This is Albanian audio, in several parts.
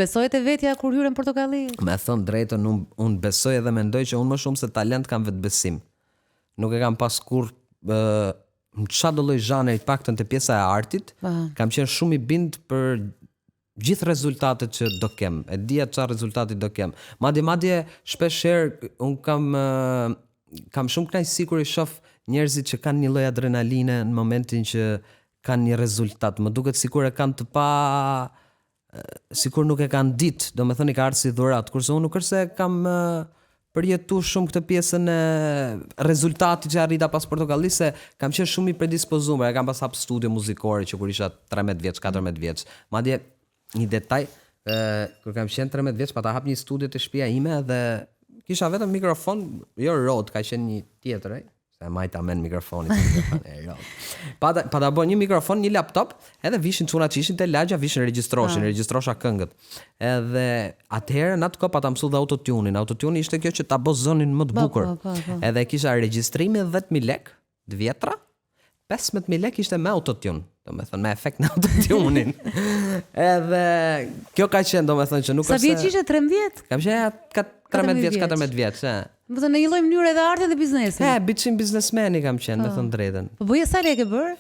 besoj te vetja kur hyre në Portokalli? Me thënë drejtën, unë besoj edhe mendoj që unë më shumë se talent kam vetë besim. Nuk e kam pas kur në çdo lloj zhanri, paktën te pjesa e artit, kam qenë shumë i bind për gjithë rezultatet që do kem. E dija çfarë rezultati do kem. Madje shpesh herë un kam shumë kënaqësi kur i shoh njerëzit që kanë një lloj adrenaline në momentin që kanë një rezultat. Më duket sikur e kanë sikur nuk e kanë ditë, domethënë i ka ardhur si dhurat, kurse unë nuk është se kam përjetuar shumë këtë pjesën e rezultatit që arrita pas Portokallis, se kam qenë shumë i predispozuar. E kam pas hap studio muzikore që kur isha 13 vjeç, 14 vjeç. Madje një detaj, kur kam qenë 13 vjeç, pa ta hap një studio te shtëpia ime dhe kisha vetëm mikrofon, jo Rode, ka qenë një tjetër, se majta men mikrofonit, pa ta bën një mikrofon, një laptop, edhe vishin çunat që ishin te lagja, vishin regjistrosha këngët. Edhe atëherë në atë kohë pa ta mësuar autotunin. Autotuni ishte kjo që ta bëj zonin më të bukur. Edhe kisha regjistrimi 10.000 lekë, të vjetra. 15.000 lekë ishte me autotune, domethënë me efekt në autotunin. Edhe kjo ka qenë, domethënë që nuk është. Sa vjeç ishe? 13? Kam qenë 13 vjeç, 14 vjeç, Më thënë në një lloj mënyre edhe arti dhe biznesi. Biçim biznesmeni kam qenë, me thënë drejtën. Po bëje sa lekë bër?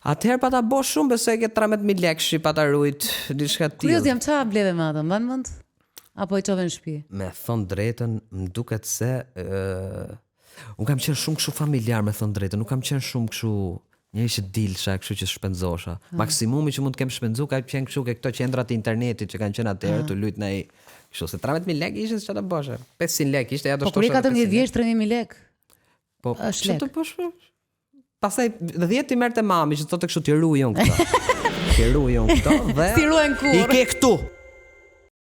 Atëherë pa ta bësh shumë, besoj ke 13.000 lekë pa ta rujt diçka të tillë. Kurios jam, çfarë bleve me atë? Mban mend? Apo e çove në shtëpi? Me thënë drejtën, më duket se unë kam qenë shumë kështu familjar, me thënë drejtën. Nuk kam qenë shumë kështu njëri që dilsha, kështu që shpenzosha. Maksimumi që mund të kem shpenzu ka qenë kështu ke këto qendrat e internetit që kanë qenë atëherë të lut në kështu se 13.000 lekë ishte çfarë të bësh? 500 lekë ishte ja do shtosh. Po kur 14 vjeç 13.000 lekë. Po çfarë të bësh? Pastaj 10 i merrte mami që thotë kështu ti ruaj unë këto. Ti ruaj unë këto dhe si ruajn kur? I ke këtu.